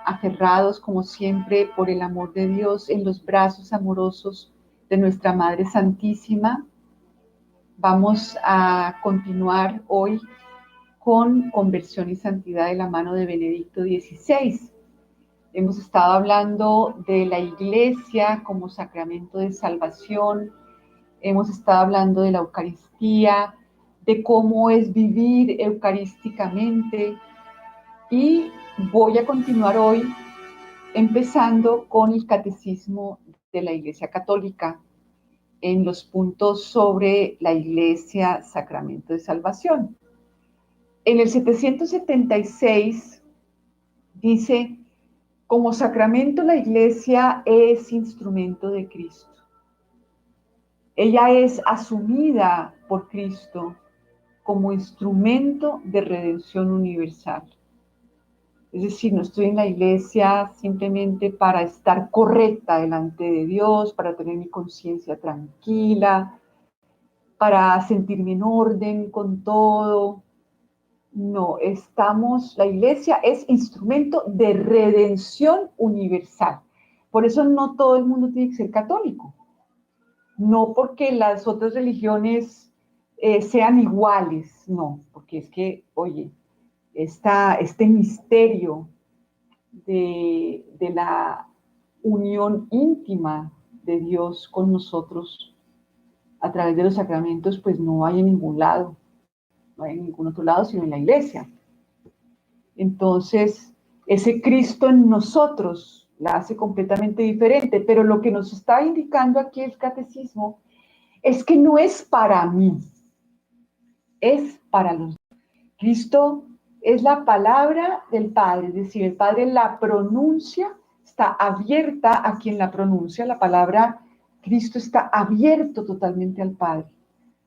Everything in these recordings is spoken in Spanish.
Aferrados como siempre por el amor de Dios en los brazos amorosos de nuestra Madre Santísima, vamos a continuar hoy con Conversión y Santidad de la mano de Benedicto XVI. Hemos estado hablando de la Iglesia como sacramento de salvación, hemos estado hablando de la Eucaristía, de cómo es vivir eucarísticamente, y voy a continuar hoy empezando con el Catecismo de la Iglesia Católica en los puntos sobre la Iglesia, sacramento de salvación. En el 776 dice: como sacramento la Iglesia es instrumento de Cristo. Ella es asumida por Cristo como instrumento de redención universal. Es decir, no estoy en la iglesia simplemente para estar correcta delante de Dios, para tener mi conciencia tranquila, para sentirme en orden con todo. No, la iglesia es instrumento de redención universal. Por eso no todo el mundo tiene que ser católico. No porque las otras religiones sean iguales, no, porque es que, oye, este misterio de la unión íntima de Dios con nosotros a través de los sacramentos, pues no hay en ningún lado, no hay en ningún otro lado sino en la iglesia. Entonces, ese Cristo en nosotros la hace completamente diferente, pero lo que nos está indicando aquí el catecismo es que no es para mí, es para los demás. Cristo es la palabra del Padre, es decir, el Padre la pronuncia, está abierta a quien la pronuncia, la palabra Cristo está abierto totalmente al Padre.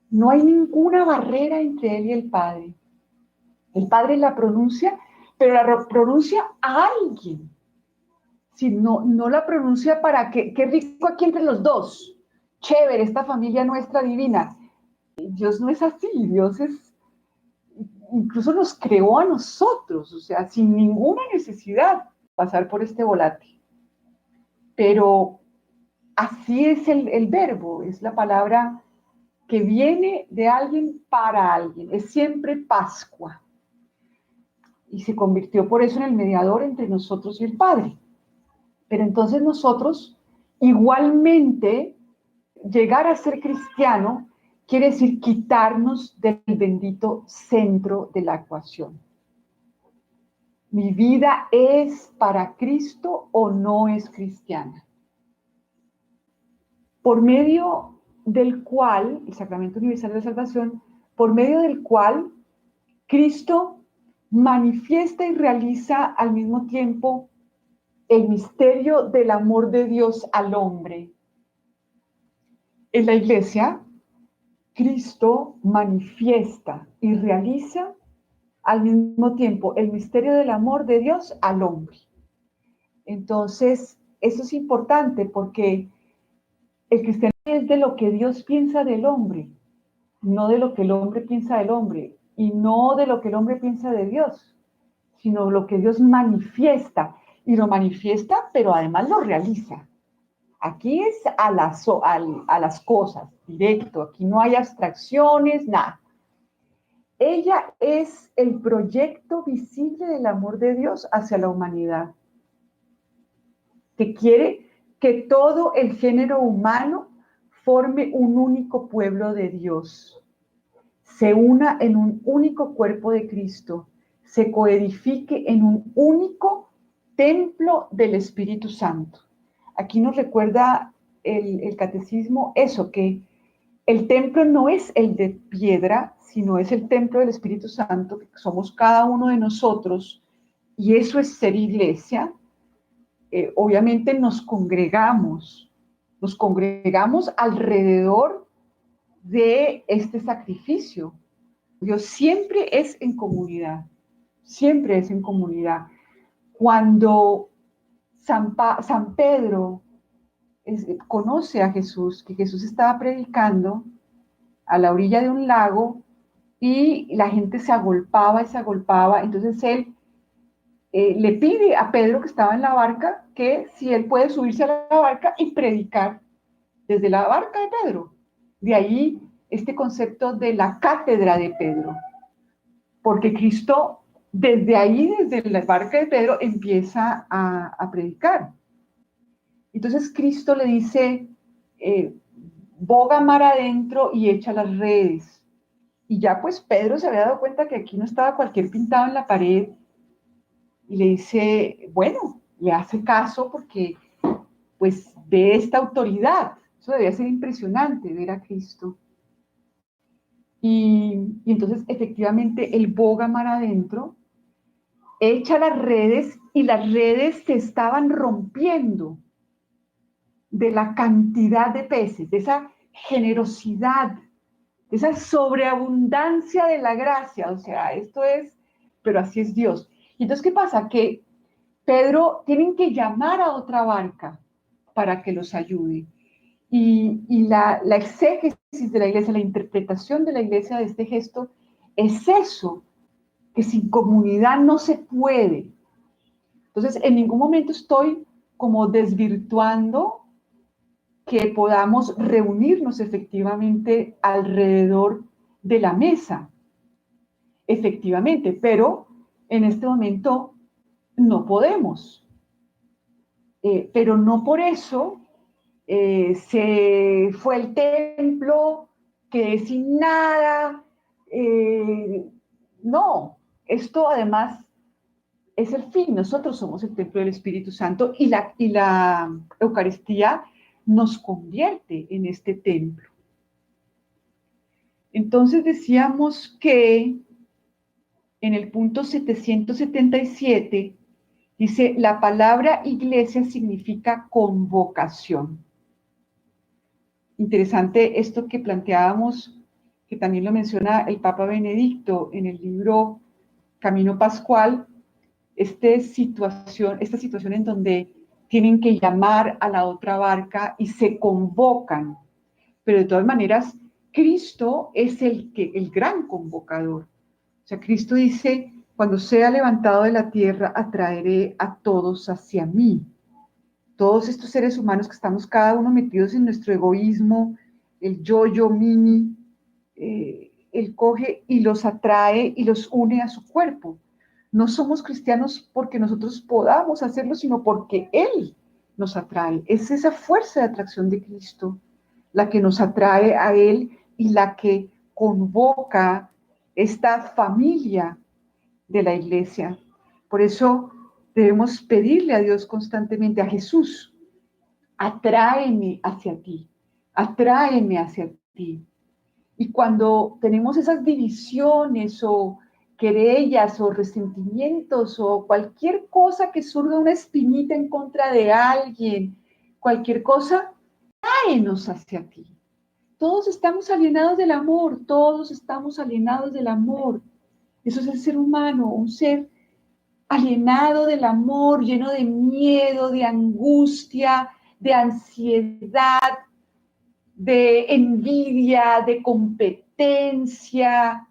No hay ninguna barrera entre él y el Padre. El Padre la pronuncia, pero la pronuncia a alguien. Si no la pronuncia para que, qué rico aquí entre los dos. Chévere, esta familia nuestra divina. Dios no es así, Dios incluso nos creó a nosotros, o sea, sin ninguna necesidad de pasar por este volátil. Pero así es el verbo, es la palabra que viene de alguien para alguien, es siempre Pascua. Y se convirtió por eso en el mediador entre nosotros y el Padre. Pero entonces nosotros, igualmente, llegar a ser cristiano quiere decir quitarnos del bendito centro de la ecuación. ¿Mi vida es para Cristo o no es cristiana? Por medio del cual, el Sacramento Universal de la Salvación, por medio del cual Cristo manifiesta y realiza al mismo tiempo el misterio del amor de Dios al hombre. En la Iglesia, Cristo manifiesta y realiza al mismo tiempo el misterio del amor de Dios al hombre. Entonces, eso es importante porque el cristianismo es de lo que Dios piensa del hombre, no de lo que el hombre piensa del hombre, y no de lo que el hombre piensa de Dios, sino lo que Dios manifiesta, y lo manifiesta, pero además lo realiza. Aquí es a las cosas, directo, aquí no hay abstracciones, nada. Ella es el proyecto visible del amor de Dios hacia la humanidad, que quiere que todo el género humano forme un único pueblo de Dios, se una en un único cuerpo de Cristo, se coedifique en un único templo del Espíritu Santo. Aquí nos recuerda el catecismo eso, que el templo no es el de piedra, sino es el templo del Espíritu Santo, que somos cada uno de nosotros, y eso es ser iglesia. Obviamente nos congregamos nos congregamos alrededor de este sacrificio. Dios siempre es en comunidad, siempre es en comunidad. Cuando San Pedro conoce a Jesús, que Jesús estaba predicando a la orilla de un lago y la gente se agolpaba y se agolpaba, entonces él le pide a Pedro, que estaba en la barca, que si él puede subirse a la barca y predicar desde la barca de Pedro. De ahí este concepto de la cátedra de Pedro, porque Cristo desde ahí, desde la barca de Pedro, empieza a predicar. Entonces Cristo le dice, boga mar adentro y echa las redes. Y ya pues Pedro se había dado cuenta que aquí no estaba cualquier pintado en la pared y le dice, bueno, le hace caso porque pues de esta autoridad. Eso debía ser impresionante ver a Cristo. Y entonces efectivamente él boga mar adentro, echa las redes y las redes se estaban rompiendo de la cantidad de peces, de esa generosidad, de esa sobreabundancia de la gracia. O sea, esto es, pero así es Dios. Y entonces, ¿qué pasa? Que Pedro tienen que llamar a otra barca para que los ayude. Y la exégesis de la iglesia, la interpretación de la iglesia de este gesto, es eso, que sin comunidad no se puede. Entonces, en ningún momento estoy como desvirtuando que podamos reunirnos efectivamente alrededor de la mesa, efectivamente, pero en este momento no podemos. Pero no por eso se fue el templo, quedé sin nada. No, esto además es el fin. Nosotros somos el templo del Espíritu Santo y la Eucaristía nos convierte en este templo. Entonces decíamos que en el punto 777 dice, la palabra iglesia significa convocación. Interesante esto que planteábamos, que también lo menciona el Papa Benedicto en el libro Camino Pascual, esta situación en donde tienen que llamar a la otra barca y se convocan. Pero de todas maneras, Cristo es el gran convocador. O sea, Cristo dice, cuando sea levantado de la tierra, atraeré a todos hacia mí. Todos estos seres humanos que estamos cada uno metidos en nuestro egoísmo, el yo mini, él coge y los atrae y los une a su cuerpo. No somos cristianos porque nosotros podamos hacerlo, sino porque Él nos atrae. Es esa fuerza de atracción de Cristo la que nos atrae a Él y la que convoca esta familia de la iglesia. Por eso debemos pedirle a Dios constantemente, a Jesús, atráeme hacia ti, atráeme hacia ti. Y cuando tenemos esas divisiones o querellas o resentimientos o cualquier cosa que surja una espinita en contra de alguien, cualquier cosa, tráenos hacia ti. Todos estamos alienados del amor, todos estamos alienados del amor. Eso es el ser humano, un ser alienado del amor, lleno de miedo, de angustia, de ansiedad, de envidia, de competencia.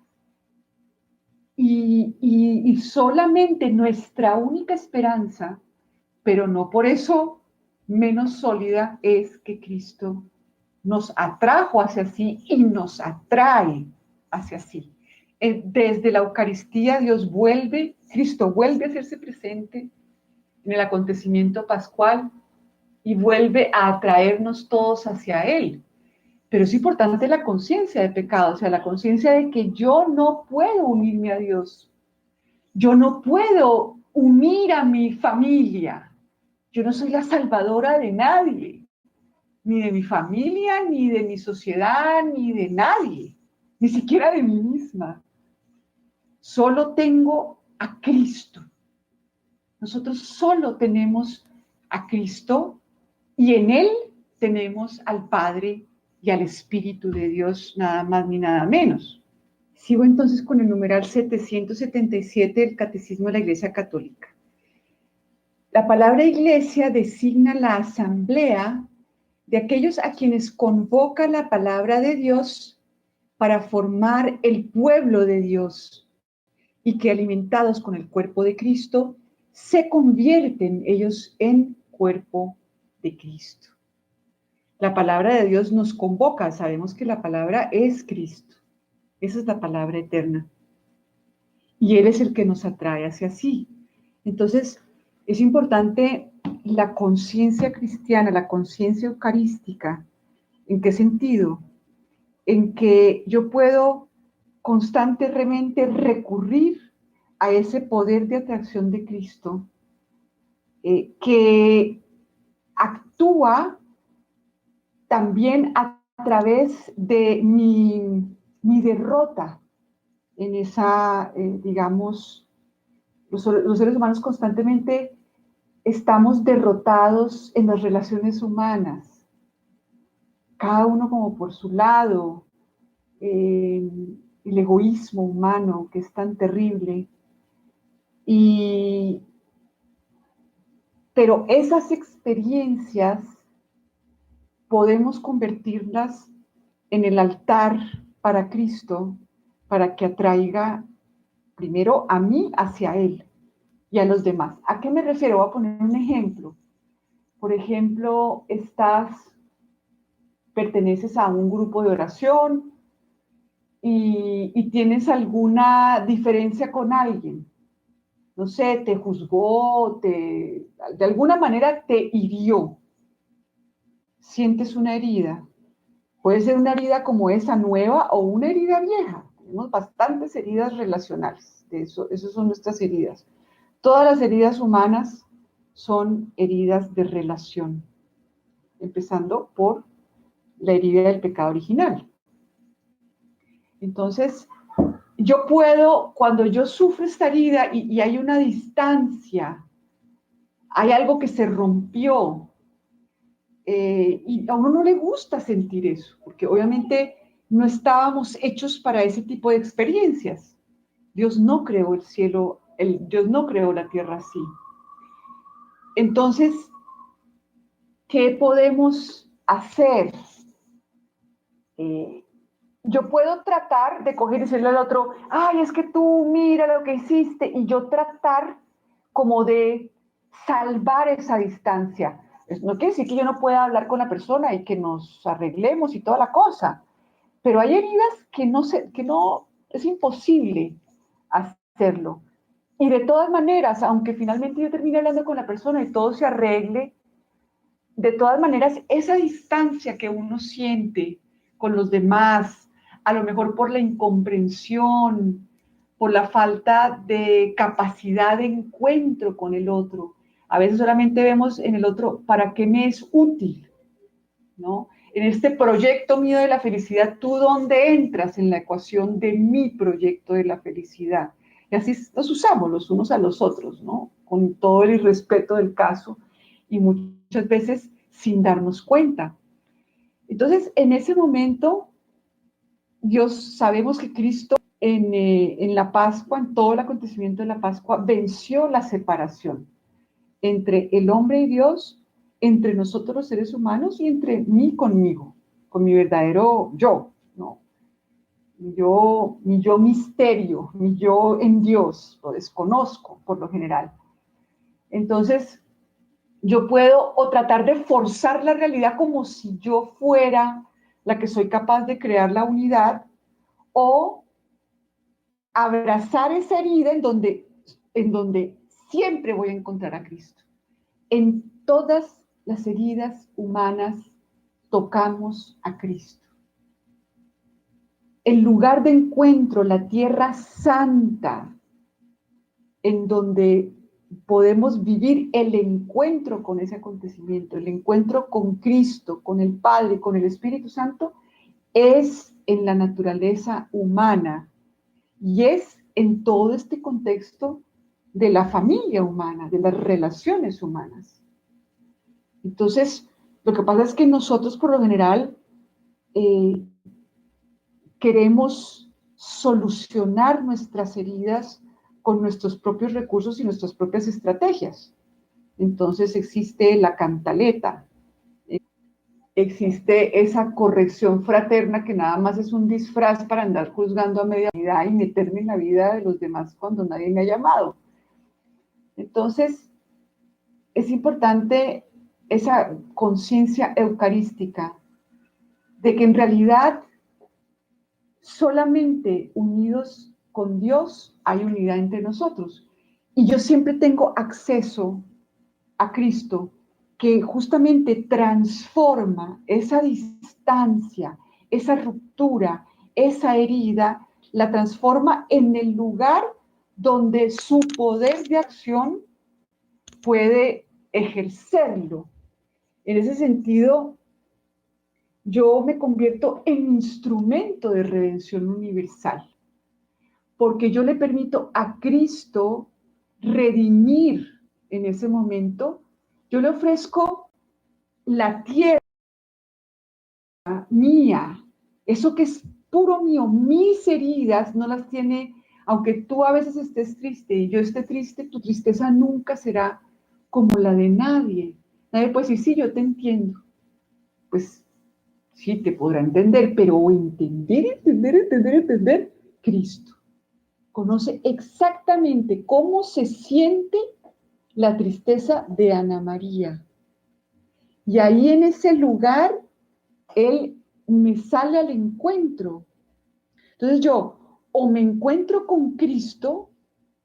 Y solamente nuestra única esperanza, pero no por eso menos sólida, es que Cristo nos atrajo hacia sí y nos atrae hacia sí. Desde la Eucaristía Cristo vuelve a hacerse presente en el acontecimiento pascual y vuelve a atraernos todos hacia Él. Pero es importante la conciencia de pecado, o sea, la conciencia de que yo no puedo unirme a Dios. Yo no puedo unir a mi familia. Yo no soy la salvadora de nadie, ni de mi familia, ni de mi sociedad, ni de nadie, ni siquiera de mí misma. Solo tengo a Cristo. Nosotros solo tenemos a Cristo y en Él tenemos al Padre y al Espíritu de Dios, nada más ni nada menos. Sigo entonces con el numeral 777 del Catecismo de la Iglesia Católica. La palabra iglesia designa la asamblea de aquellos a quienes convoca la palabra de Dios para formar el pueblo de Dios y que alimentados con el cuerpo de Cristo, se convierten ellos en cuerpo de Cristo. La palabra de Dios nos convoca, sabemos que la palabra es Cristo. Esa es la palabra eterna. Y Él es el que nos atrae hacia sí. Entonces, es importante la conciencia cristiana, la conciencia eucarística. ¿En qué sentido? En que yo puedo constantemente recurrir a ese poder de atracción de Cristo que actúa también a través de mi derrota en esa, digamos, los seres humanos constantemente estamos derrotados en las relaciones humanas, cada uno como por su lado, el egoísmo humano que es tan terrible. Pero esas experiencias podemos convertirlas en el altar para Cristo, para que atraiga primero a mí hacia Él y a los demás. ¿A qué me refiero? Voy a poner un ejemplo. Por ejemplo, perteneces a un grupo de oración y tienes alguna diferencia con alguien. No sé, te juzgó, de alguna manera te hirió. Sientes una herida. Puede ser una herida como esa nueva o una herida vieja. Tenemos bastantes heridas relacionales. Esas son nuestras heridas. Todas las heridas humanas son heridas de relación, empezando por la herida del pecado original. Entonces, yo puedo, cuando yo sufro esta herida y hay una distancia, hay algo que se rompió, y a uno no le gusta sentir eso, porque obviamente no estábamos hechos para ese tipo de experiencias. Dios no creó el cielo, Dios no creó la tierra así. Entonces, ¿qué podemos hacer? Yo puedo tratar de coger y decirle al otro, ay, es que tú mira lo que hiciste, y yo tratar como de salvar esa distancia. No quiere decir que yo no pueda hablar con la persona y que nos arreglemos y toda la cosa, pero hay heridas que no es imposible hacerlo. Y de todas maneras, aunque finalmente yo termine hablando con la persona y todo se arregle, de todas maneras, esa distancia que uno siente con los demás, a lo mejor por la incomprensión, por la falta de capacidad de encuentro con el otro, a veces solamente vemos en el otro para qué me es útil, ¿no? En este proyecto mío de la felicidad, ¿tú dónde entras en la ecuación de mi proyecto de la felicidad? Y así nos usamos los unos a los otros, ¿no? Con todo el irrespeto del caso y muchas veces sin darnos cuenta. Entonces, en ese momento, Dios, sabemos que Cristo en la Pascua, en todo el acontecimiento de la Pascua, venció la separación entre el hombre y Dios, entre nosotros los seres humanos y entre mí conmigo, con mi verdadero yo, ¿no? Mi yo misterio, mi yo en Dios, lo desconozco por lo general. Entonces, yo puedo o tratar de forzar la realidad como si yo fuera la que soy capaz de crear la unidad, o abrazar esa herida en donde siempre voy a encontrar a Cristo. En todas las heridas humanas tocamos a Cristo. El lugar de encuentro, la tierra santa, en donde podemos vivir el encuentro con ese acontecimiento, el encuentro con Cristo, con el Padre, con el Espíritu Santo, es en la naturaleza humana y es en todo este contexto de la familia humana, de las relaciones humanas. Entonces, Lo que pasa es que nosotros por lo general eh, queremos solucionar nuestras heridas con nuestros propios recursos y nuestras propias estrategias. Entonces existe la cantaleta, existe esa corrección fraterna que nada más es un disfraz para andar juzgando a media vida y meterme en la vida de los demás cuando nadie me ha llamado. Entonces, es importante esa conciencia eucarística de que en realidad solamente unidos con Dios hay unidad entre nosotros. Y yo siempre tengo acceso a Cristo, que justamente transforma esa distancia, esa ruptura, esa herida, la transforma en el lugar donde su poder de acción puede ejercerlo. En ese sentido, yo me convierto en instrumento de redención universal, porque yo le permito a Cristo redimir en ese momento. Yo le ofrezco la tierra mía, eso que es puro mío, mis heridas no las tiene, aunque tú a veces estés triste y yo esté triste, tu tristeza nunca será como la de nadie. Nadie puede decir, sí, yo te entiendo. Pues sí, te podrá entender, pero entender, Cristo. Conoce exactamente cómo se siente la tristeza de Ana María. Y ahí en ese lugar, Él me sale al encuentro. Entonces yo o me encuentro con Cristo,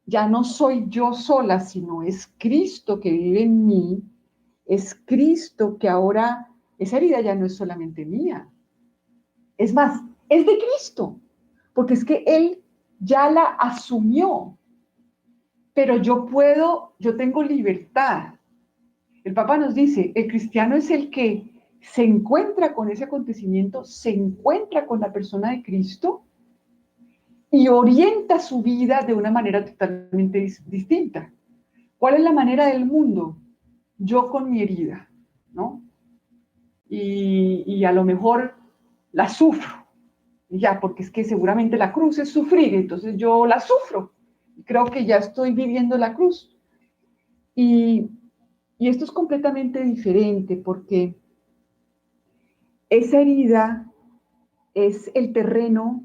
ya no soy yo sola, sino es Cristo que vive en mí, es Cristo que ahora, esa herida ya no es solamente mía, es más, es de Cristo, porque es que Él ya la asumió, pero yo tengo libertad. El Papa nos dice, el cristiano es el que se encuentra con ese acontecimiento, se encuentra con la persona de Cristo y orienta su vida de una manera totalmente distinta. ¿Cuál es la manera del mundo? Yo con mi herida, ¿no? Y a lo mejor la sufro, ya, porque es que seguramente la cruz es sufrir, entonces yo la sufro. Creo que ya estoy viviendo la cruz. Y, y esto es completamente diferente porque esa herida es el terreno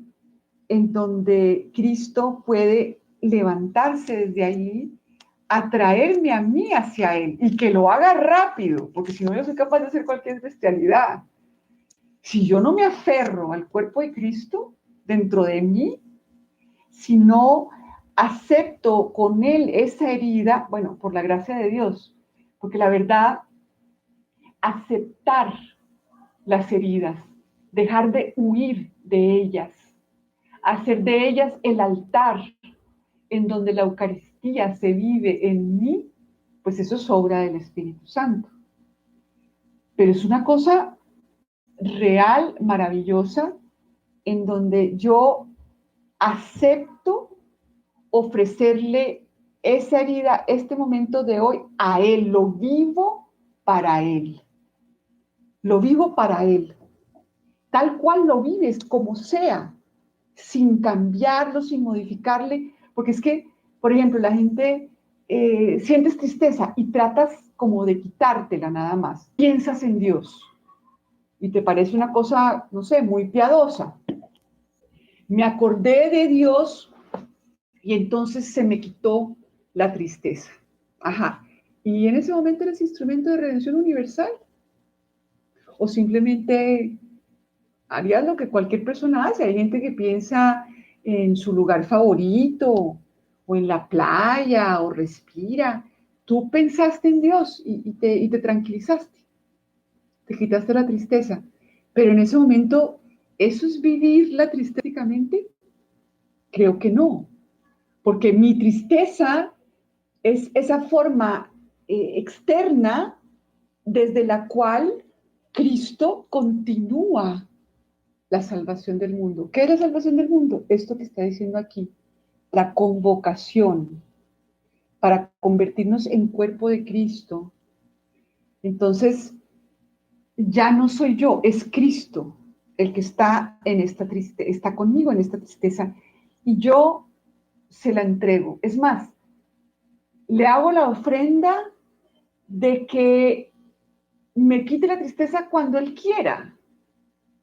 en donde Cristo puede levantarse desde ahí, atraerme a mí hacia Él y que lo haga rápido, porque si no yo soy capaz de hacer cualquier bestialidad. Si yo no me aferro al cuerpo de Cristo dentro de mí, si no acepto con Él esa herida, bueno, por la gracia de Dios, porque la verdad, aceptar las heridas, dejar de huir de ellas, hacer de ellas el altar en donde la Eucaristía se vive en mí, pues eso es obra del Espíritu Santo. Pero es una cosa real, maravillosa, en donde yo acepto ofrecerle esa herida, este momento de hoy, a Él. Lo vivo para Él. Lo vivo para Él. Tal cual lo vives, como sea, sin cambiarlo, sin modificarle, porque es que, por ejemplo, la gente sientes tristeza y tratas como de quitártela nada más. Piensas en Dios y te parece una cosa, no sé, muy piadosa. Me acordé de Dios y entonces se me quitó la tristeza. Ajá. Y en ese momento eres instrumento de redención universal. O simplemente harías lo que cualquier persona hace. Hay gente que piensa en su lugar favorito o en la playa o respira. Tú pensaste en Dios y te tranquilizaste, te quitaste la tristeza. Pero en ese momento, ¿eso es vivir la tristeza? Creo que no, porque mi tristeza es esa forma externa desde la cual Cristo continúa la salvación del mundo. ¿Qué es la salvación del mundo? Esto que está diciendo aquí, la convocación para convertirnos en cuerpo de Cristo. Entonces, ya no soy yo, es Cristo el que está en esta tristeza, está conmigo en esta tristeza y yo se la entrego. Es más, le hago la ofrenda de que me quite la tristeza cuando Él quiera.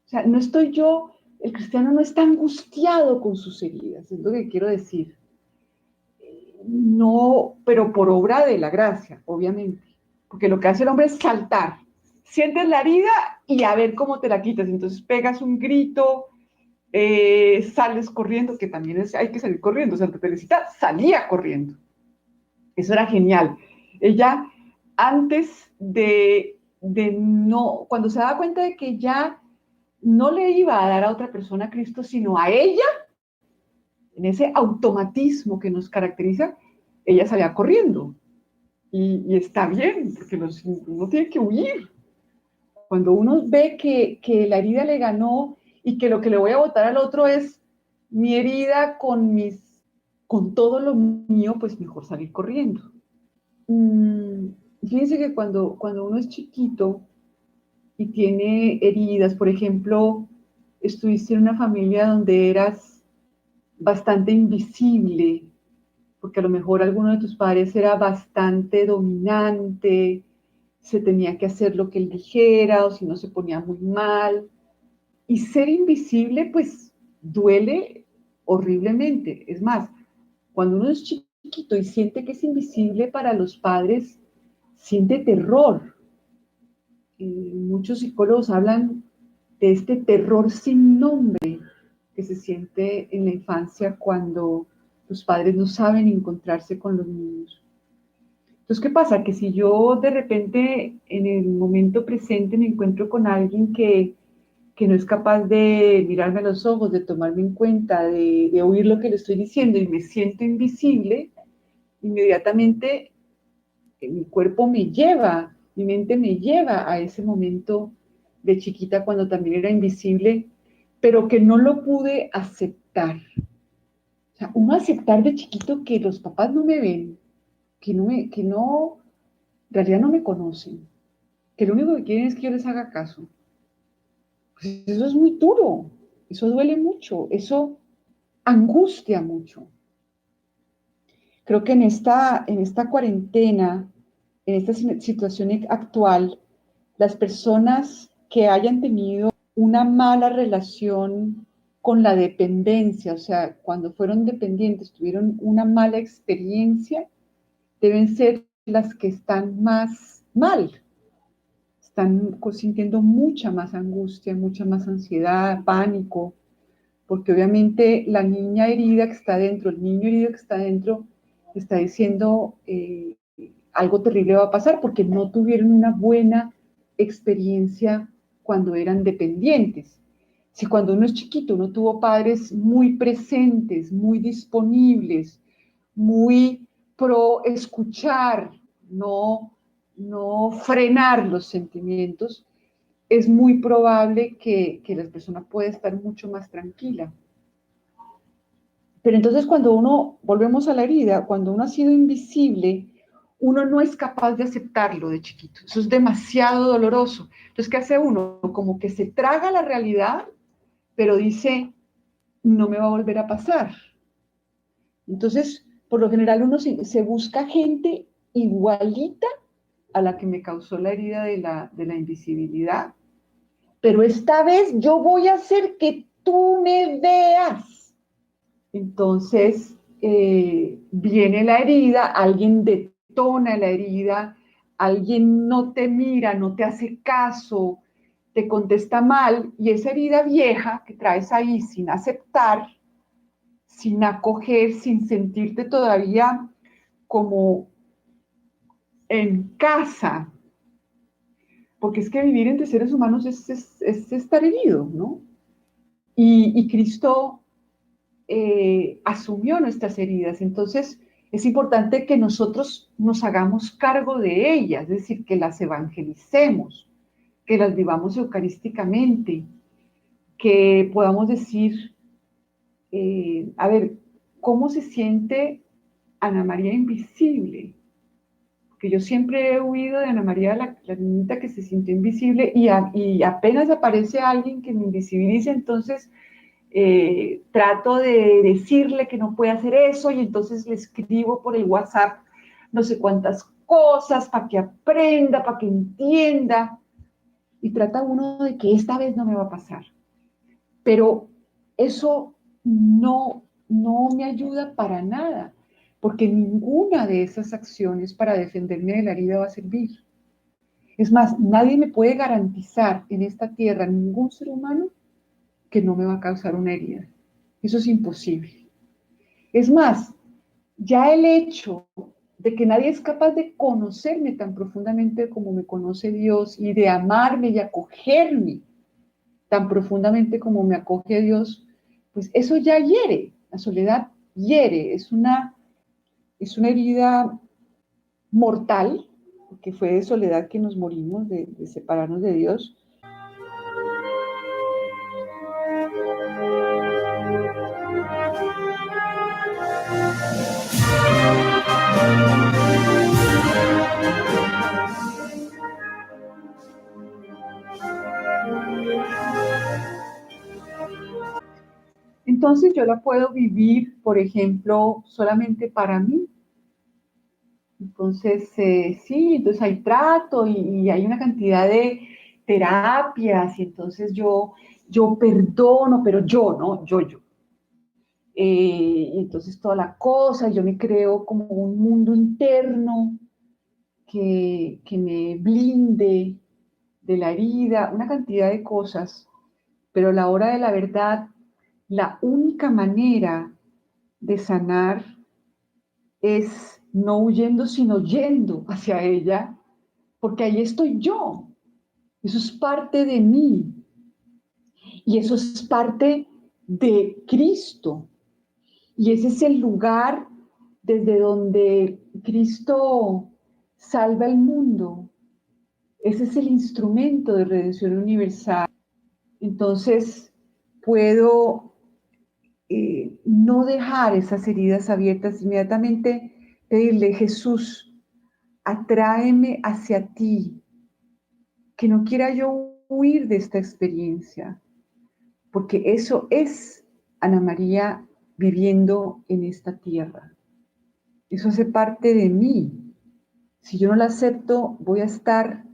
O sea, no estoy yo, el cristiano no está angustiado con sus heridas, es lo que quiero decir. No, pero por obra de la gracia, obviamente. Porque lo que hace el hombre es saltar. Sientes la herida y a ver cómo te la quitas. Entonces pegas un grito, sales corriendo, que también hay que salir corriendo. Santa Teresita salía corriendo. Eso era genial. Ella, antes de no, cuando se daba cuenta de que ya no le iba a dar a otra persona a Cristo, sino a ella, en ese automatismo que nos caracteriza, ella salía corriendo. Y está bien, porque uno tiene que huir. Cuando uno ve que la herida le ganó y que lo que le voy a botar al otro es mi herida con todo lo mío, pues mejor salir corriendo. Mm, Fíjense que cuando uno es chiquito y tiene heridas, por ejemplo, estuviste en una familia donde eras bastante invisible, porque a lo mejor alguno de tus padres era bastante dominante, se tenía que hacer lo que él dijera o si no se ponía muy mal. Y ser invisible, pues, duele horriblemente. Es más, cuando uno es chiquito y siente que es invisible para los padres, siente terror. Muchos psicólogos hablan de este terror sin nombre que se siente en la infancia cuando los padres no saben encontrarse con los niños. Entonces, ¿qué pasa? Que si yo de repente en el momento presente me encuentro con alguien que no es capaz de mirarme a los ojos, de tomarme en cuenta, de oír lo que le estoy diciendo y me siento invisible, inmediatamente mi cuerpo me lleva, mi mente me lleva a ese momento de chiquita cuando también era invisible, pero que no lo pude aceptar. O sea, uno aceptar de chiquito que los papás no me ven, que no, en realidad no me conocen, que lo único que quieren es que yo les haga caso. Pues eso es muy duro, eso duele mucho, eso angustia mucho. Creo que en esta cuarentena, en esta situación actual, las personas que hayan tenido una mala relación con la dependencia, o sea, cuando fueron dependientes, tuvieron una mala experiencia, deben ser las que están más mal, están sintiendo mucha más angustia, mucha más ansiedad, pánico, porque obviamente la niña herida que está dentro, el niño herido que está dentro, está diciendo algo terrible va a pasar porque no tuvieron una buena experiencia cuando eran dependientes. Si cuando uno es chiquito uno tuvo padres muy presentes, muy disponibles, muy pro escuchar, no frenar los sentimientos, es muy probable que la persona pueda estar mucho más tranquila. Pero entonces cuando uno, volvemos a la herida, cuando uno ha sido invisible, uno no es capaz de aceptarlo de chiquito. Eso es demasiado doloroso. Entonces, ¿qué hace uno? Como que se traga la realidad, pero dice, no me va a volver a pasar. Entonces, por lo general uno se busca gente igualita a la que me causó la herida de la invisibilidad, pero esta vez yo voy a hacer que tú me veas. Entonces, viene la herida, alguien detona la herida, alguien no te mira, no te hace caso, te contesta mal, y esa herida vieja que traes ahí sin aceptar, sin acoger, sin sentirte todavía como en casa, porque es que vivir entre seres humanos es estar herido, ¿no? Y Cristo asumió nuestras heridas. Entonces, es importante que nosotros nos hagamos cargo de ellas, es decir, que las evangelicemos, que las vivamos eucarísticamente, que podamos decir, a ver, ¿cómo se siente Ana María invisible? que yo siempre he huido de Ana María, la niñita que se sintió invisible, y apenas aparece alguien que me invisibiliza, entonces trato de decirle que no puede hacer eso, y entonces le escribo por el WhatsApp no sé cuántas cosas para que aprenda, para que entienda, y trata uno de que esta vez no me va a pasar. Pero eso no me ayuda para nada, porque ninguna de esas acciones para defenderme de la herida va a servir. Es más, nadie me puede garantizar en esta tierra, ningún ser humano, que no me va a causar una herida. Eso es imposible. Es más, ya el hecho de que nadie es capaz de conocerme tan profundamente como me conoce Dios y de amarme y acogerme tan profundamente como me acoge Dios, pues eso ya hiere, la soledad hiere, es una herida mortal, porque fue de soledad que nos morimos, de separarnos de Dios. Entonces yo la puedo vivir, por ejemplo, solamente para mí. Entonces, sí, entonces hay trato y hay una cantidad de terapias y entonces yo perdono, pero yo, ¿no? Yo. Y entonces toda la cosa, yo me creo como un mundo interno que me blinde de la herida, una cantidad de cosas, pero a la hora de la verdad, la única manera de sanar es no huyendo, sino yendo hacia ella, porque ahí estoy yo. Eso es parte de mí y eso es parte de Cristo. Y ese es el lugar desde donde Cristo salva el mundo. Ese es el instrumento de redención universal. Entonces, puedo no dejar esas heridas abiertas, inmediatamente pedirle, Jesús, atráeme hacia ti, que no quiera yo huir de esta experiencia, porque eso es Ana María viviendo en esta tierra. Eso hace parte de mí. Si yo no la acepto, voy a estar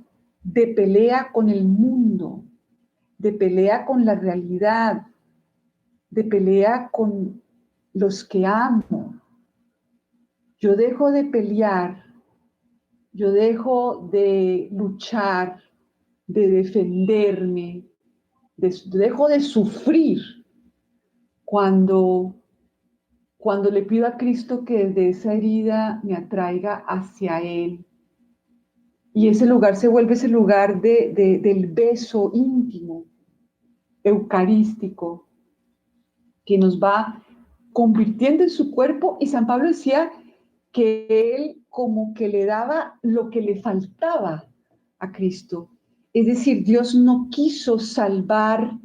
de pelea con el mundo, de pelea con la realidad, de pelea con los que amo. Yo dejo de pelear, yo dejo de luchar, de defenderme, dejo de sufrir cuando, cuando le pido a Cristo que desde esa herida me atraiga hacia Él. Y ese lugar se vuelve ese lugar del beso íntimo, eucarístico, que nos va convirtiendo en su cuerpo. Y San Pablo decía que él como que le daba lo que le faltaba a Cristo. Es decir, Dios no quiso salvar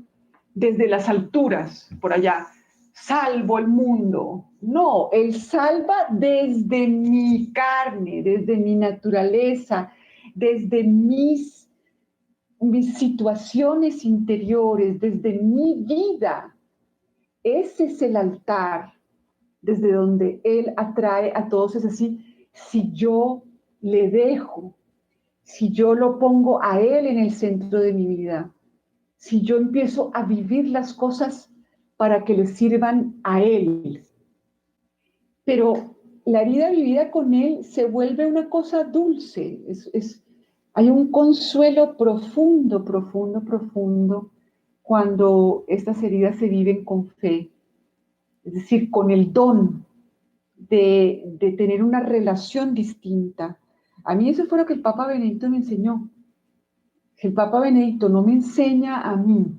desde las alturas, por allá, salvo el mundo. No, Él salva desde mi carne, desde mi naturaleza, desde mis situaciones interiores, desde mi vida. Ese es el altar desde donde Él atrae a todos. Es así, si yo le dejo, si yo lo pongo a Él en el centro de mi vida, si yo empiezo a vivir las cosas para que le sirvan a Él. Pero la herida vivida con Él se vuelve una cosa dulce. Hay un consuelo profundo, profundo, profundo cuando estas heridas se viven con fe. Es decir, con el don de tener una relación distinta. A mí eso fue lo que el Papa Benedicto me enseñó. El Papa Benedicto no me enseña a mí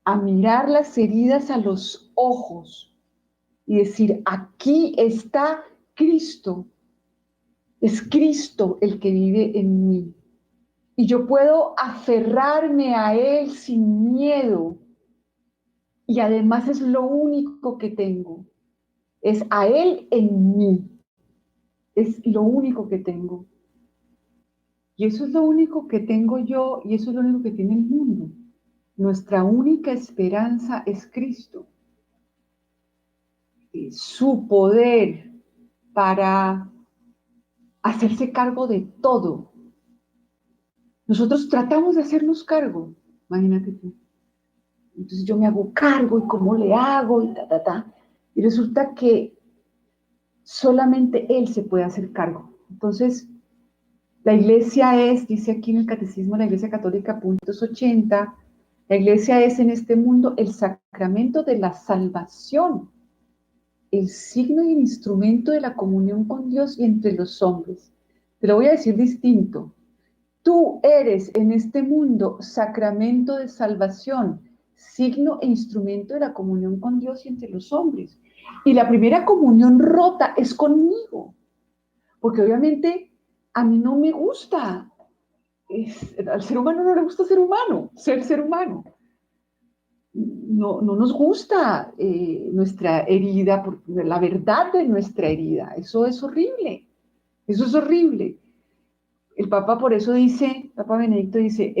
a mirar las heridas a los ojos y decir, aquí está Cristo, es Cristo el que vive en mí. Y yo puedo aferrarme a Él sin miedo. Y además es lo único que tengo. Es a Él en mí. Es lo único que tengo. Y eso es lo único que tengo yo y eso es lo único que tiene el mundo. Nuestra única esperanza es Cristo. Su poder para hacerse cargo de todo. Nosotros tratamos de hacernos cargo, imagínate tú. Entonces yo me hago cargo y cómo le hago y ta, ta, ta. Y resulta que solamente Él se puede hacer cargo. Entonces, la iglesia es, dice aquí en el Catecismo de la Iglesia Católica, puntos 80, la iglesia es en este mundo el sacramento de la salvación, el signo y el instrumento de la comunión con Dios y entre los hombres. Te lo voy a decir distinto. Tú eres en este mundo sacramento de salvación, signo e instrumento de la comunión con Dios y entre los hombres. Y la primera comunión rota es conmigo, porque obviamente a mí no me gusta, al ser humano no le gusta ser humano. No nos gusta nuestra herida, la verdad de nuestra herida. Eso es horrible. Eso es horrible. El Papa por eso dice, Papa Benedicto dice,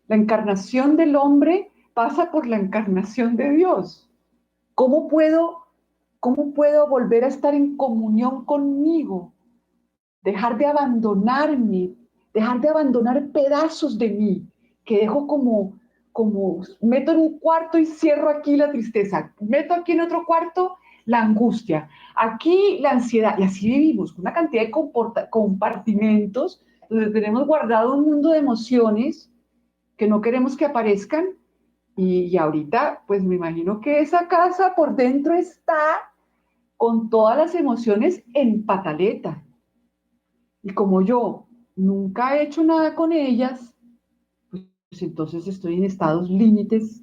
la encarnación del hombre pasa por la encarnación de Dios. ¿Cómo puedo, cómo puedo volver a estar en comunión conmigo? Dejar de abandonarme, dejar de abandonar pedazos de mí, que dejo como meto en un cuarto y cierro aquí la tristeza, meto aquí en otro cuarto la angustia, aquí la ansiedad, y así vivimos, con una cantidad de compartimentos donde tenemos guardado un mundo de emociones que no queremos que aparezcan, y ahorita, pues me imagino que esa casa por dentro está con todas las emociones en pataleta. Y como yo nunca he hecho nada con ellas, pues entonces estoy en estados límites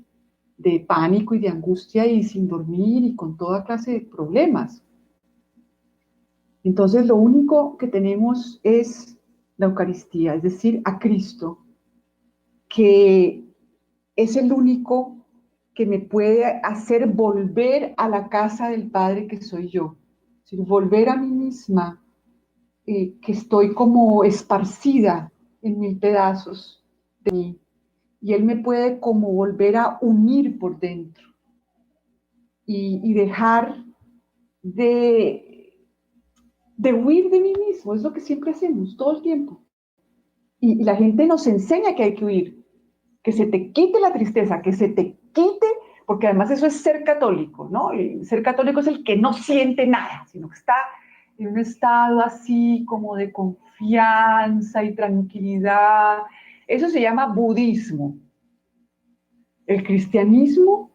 de pánico y de angustia y sin dormir y con toda clase de problemas. Entonces lo único que tenemos es la Eucaristía, es decir, a Cristo, que es el único que me puede hacer volver a la casa del Padre que soy yo, es decir, volver a mí misma, que estoy como esparcida en mil pedazos de mí. Y Él me puede como volver a unir por dentro y dejar de, de huir de mí mismo. Es lo que siempre hacemos, todo el tiempo. Y la gente nos enseña que hay que huir, que se te quite la tristeza, que se te quite, porque además eso es ser católico, ¿no? Y ser católico es el que no siente nada, sino que está en un estado así como de confianza y tranquilidad. Eso se llama budismo. El cristianismo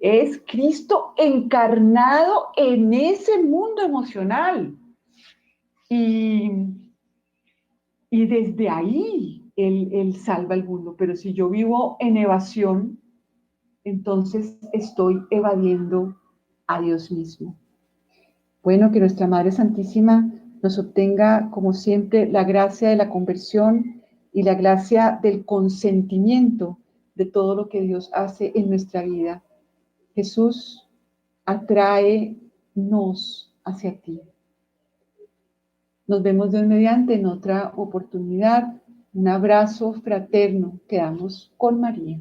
es Cristo encarnado en ese mundo emocional. Y, y desde ahí él salva el mundo. Pero si yo vivo en evasión, entonces estoy evadiendo a Dios mismo. Bueno, que nuestra Madre Santísima nos obtenga, como siempre, la gracia de la conversión y la gracia del consentimiento de todo lo que Dios hace en nuestra vida. Jesús, atráenos hacia ti. Nos vemos de mediante en otra oportunidad. Un abrazo fraterno. Quedamos con María.